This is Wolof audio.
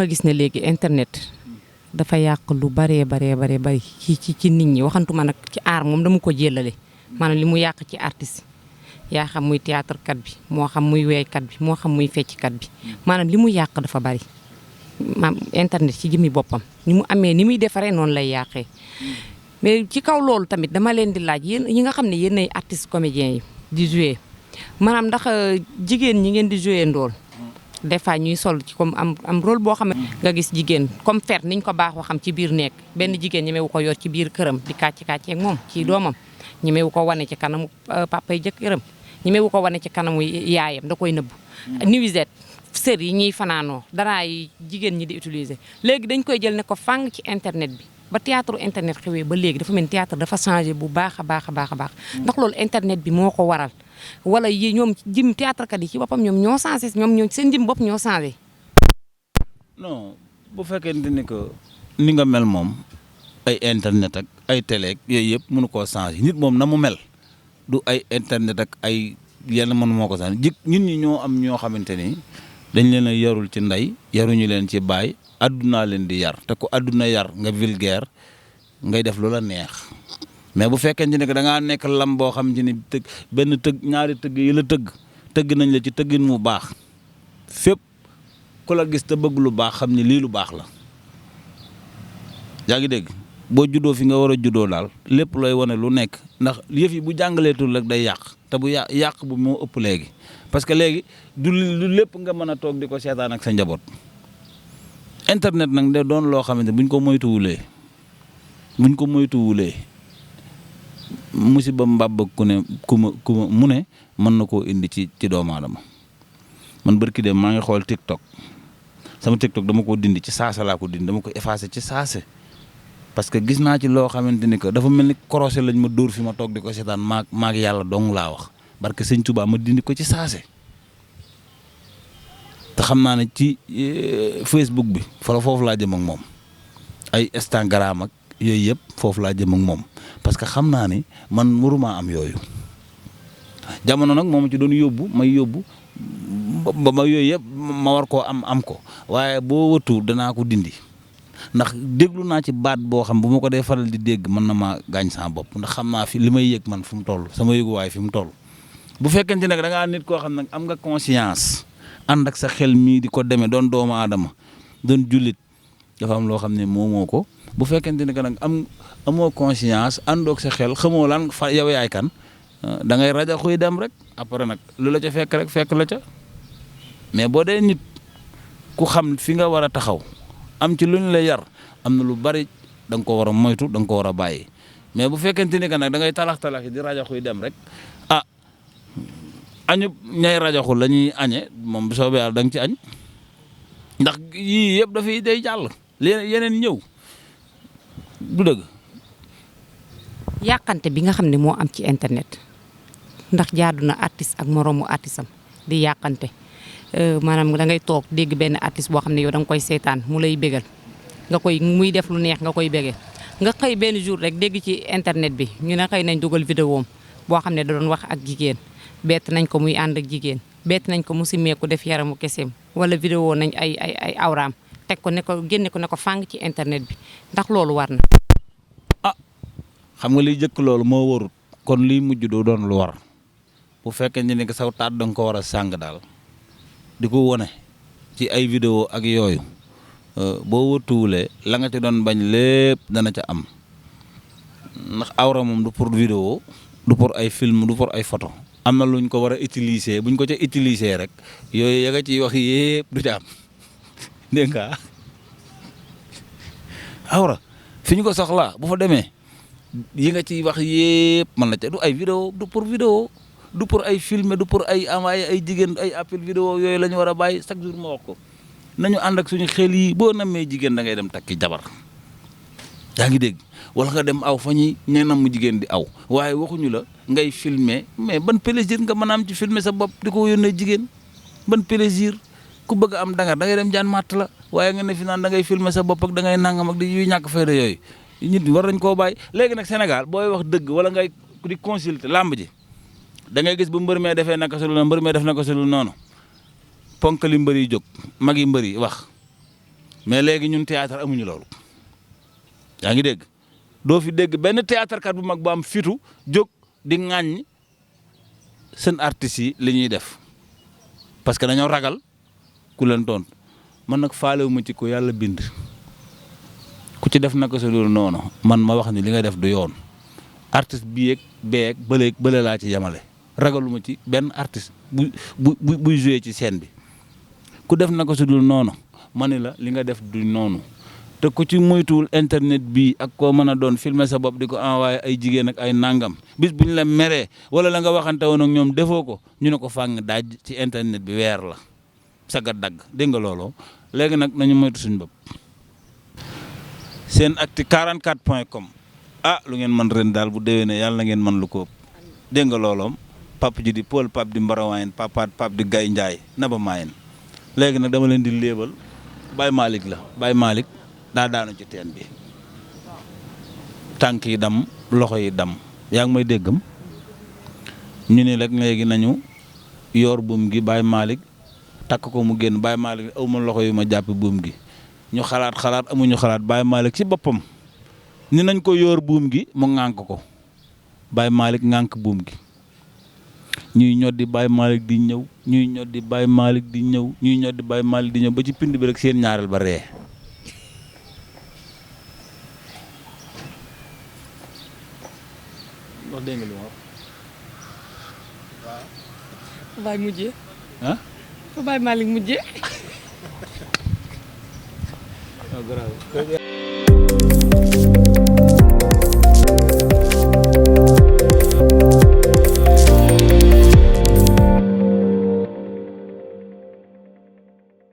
ma gis ne léegi internet dafa yàq lu baree bari ci nit ñi waxantuma nag ci aar moom dama ko jëlale maanaam li mu yàq ci artiste yaa xam muy théâtre kat bi moo xam muy weykat bi moo xam muy fecckat bi maanaam li mu yàq dafa bari internet ci jëmmi boppam ni mu amee ni muy defaree noonu lay yàqee mais ci kaw loolu tamit dama leen di laaj yéen ñi nga xam ne yéen ay artistes comédiens yi di jouer maanaam ndax jigéen ñi ngeen di jouer ndool des fois ñuy sol ci comme am rôle boo xam ne nga gis jigéen comme fer niñ ko baaxoo xam ci biir nekk benn jigéen ñemewu ko yor ci biir këram di kàcc ak moom ci doomam ñemewu ko wane ci kanamu papa yi jëkkëram ñemewu ko wane ci kanamu yaayam da koy nëbb nuisette sër yi ñuy fanaanoo dara yi jigéen ñi di utiliser léegi dañ koy jël ne ko fàng ci internet bi ba théâtre internet xewee ba léegi dafa mel ni théâtre dafa changé bu baax a baax ndax loolu internet bi moo ko waral wala yi ñoom jim théâtre kat yi ci boppam ñoom ñoo changé ñoom seen jim bopp ñoo changé. non bu fekkente ni que ni nga mel moom ay internet ak ay télé yooyu yëpp mënu koo changé nit moom na mu mel du ay internet ak ay yenn mën moo ko changé nit ñi ñoo am ñoo xamante ni dañ leen a yarul ci ndey yaruñu leen ci baay addunaa leen di yar te ku adduna yar nga vulgaire ngay def lu la neex mais bu fekkente ne que da ngaa nekk lam boo xam ci ni benn ñaari tëgg yi la tëgg nañ la ci tëggin mu baax fépp ku la gis te bëgg lu baax xam ni lii lu baax la yaa ngi dégg boo juddoo fi nga war a juddoo daal lépp looy wane lu nekk ndax yëf yi bu jàngaleetul rek day yàq te bu yàq bu moo ëpp léegi parce que léegi du lépp nga mën a toog di ko seetaan ak sa njaboot internet nag de doon loo xamante buñ ko moytuwulee musiba mbàbb ku ma mu ne mën na koo indi ci doomu aadama man barki dem maa ngi xool TikTok sama TikTok dama ko dindi ci saase laa ko dindi dama ko effacé ci saase parce que gis naa ci loo xamante ni que dafa mel ni korosé lañ ma dóor fi ma toog di ko seetaan maag yàlla dong laa wax barke sëñ Tuubaa ma dindi ko ci saase te xam naa ne ci Facebook bi foofu laa jëm ak moom ay Instagram ak yooyu yëpp foofu laa jëm ak moom parce que xam naa ni man waruma am yooyu jamono nag moom ci doon may yóbbu ba ma yooyu yëpp ma war koo am ko waaye boo wëtu danaa ko dindi ndax déglu naa ci baat boo xam bu ma ko dee faral di dégg mën na maa gaañ sama bopp ndax xam naa fi li may yëg man fi mu toll sama yëguwaay fi mu toll bu fekkente nag da ngaa nit koo xam nag am nga conscience ànd ak sa xel mii di ko demee doon doomu aadama doon jullit dafa am loo xam ne moomoo ko bu fekkente ne que nag amoo conscience àndoog sa xel xamoo lan fa yow yaay kan da ngay rajo xuy dem rek après nag lu la ca fekk rek fekk la ca mais boo dee nit ku xam fi nga war a taxaw am ci luñ la yar am na lu bari da nga ko war a moytu da nga ko war a bàyyi mais bu fekkente ni que nag da ngay talax di rajo xuy dem rek añu ñay rajoxul la ñuy añe moom bu soobee yàlla da nga ci añ ndax yii yëpp dafay day jàll yeneen ñëw du dëgg. yàqante bi nga xam ne moo am ci internet ndax jaadu na artiste ak moroomu artistam di yàqante maanaam da ngay toog dégg benn artiste boo xam ne yow da nga koy seetaan mu lay bégal muy def lu neex nga koy bégee nga xëy benn jour rek dégg ci internet bi ñu ne xëy nañ dugal vidéo boo xam ne da doon wax ak jigéen. bett nañ ko muy ànd ak jigéen bett nañ ko mu simmeeku def yaramu keseem wala vidéo nañ ay awraam teg ko ne ko génne ko ne ko fàng ci internet bi ndax loolu war na. xam nga liy jëkk loolu moo warut kon liy mujj doo doon lu war bu fekkee ne que saw taat da nga ko war a sàng daal di ko wone ci ay vidéo ak yooyu boo wëtuwulee la nga ci doon bañ lépp dana ca am ndax awra moom du pour vidéo du pour ay film du pour ay photo am na luñ ko war a utiliser buñ ko ca utiliser rek yooyu ya nga ciy wax yëpp du ca am dégg nga awra fi ñu ko soxlaa bu fa demee yi nga ciy wax yëpp man la ca du ay vidéo du pour vidéo du pour ay filmer du pour ay envoyer ay jigéen ay appel vidéo yooyu la ñu war a bàyyi chaque jour ma wax ko nañu ànd ak suñu xel yi boo namee jigéen da ngay dem takki jabar yaa ngi dégg wala nga dem aw fa ñuy ñenam mu jigéen di aw waaye waxuñu la ngay filmer mais ban plaisir nga mën a am ci filmer sa bopp di ko yónnee jigéen ban plaisir ku bëgg am dangar da ngay dem jaan màtt la waaye nga ne fi naan da ngay filmer sa bopp ak da ngay nangam ak di yuy ñàkk fayda yooyu nit war nañ koo bàyyi. léegi nag Sénégal booy wax dëgg wala ngay di consulter làmb ji da ngay gis bu mbër mee defee naka su dul mbër mee def naka su dul noonu ponk li mbër yi jóg mag yi mbër yi wax mais léegi ñun théâtre amuñu loolu yaa ngi dégg doo fi dégg benn théâtre kat bu mag bu am fitu jóg di ŋàññ seen artistes yi li ñuy def parce que dañoo ragal ku leen tontu man nag faalewu ma ci ko yàlla bind ku ci def naka sa loolu noonu man ma wax ni li nga def du yoon artiste bii ak bee ak bële laa ci yemale ragaluma ci benn artiste buy joué ci scène bi ku def naka sa dul noonu ma ne la li nga def du noonu te ku ci moytuwul internet bi ak koo mën a doon filmer sa bopp di ko envoyé ay jigéen ak ay nangam bis bu ñu la meree wala la nga waxante woon ak ñoom defoo ko ñu ne ko fàng daaj ci internet bi weer la saga dagg dégg nga looloo léegi nag nañu moytu suñu bopp. SENactu 44.com lu ngeen mën ren daal bu déwénee yàlla na ngeen mën lu ko ëpp dégg nga looloom Pape ji di Paul Pape di Mbarawayen Pape di Gaye Ndiaye Naba Mayen léegi nag dama leen di léebal Baye Malick la Baye Malick daa daanu ci teen bi tànk yi dam loxo yi dam yaa ngi may déggam ñu ne rek léegi nañu yor buum gi Baye Malick takk ko mu génn Baye Malick aw ma loxo yu ma jàpp buum gi ñu xalaat amuñu xalaat Baye Malick ci boppam ni nañ ko yor buum gi mu ŋànk ko Baye Malick ŋànk buum gi ñuy ñoddi Baye Malick di ñëw ñuy ñoddi Baye Malick di ñëw ñuy ñoddi Baye Malick di ñëw ba ci pind bi rek seen ñaareel ba ree wax dégg nga li ma wax fa Baye mujjee. ah. fa Baye Malick mujjee. grave.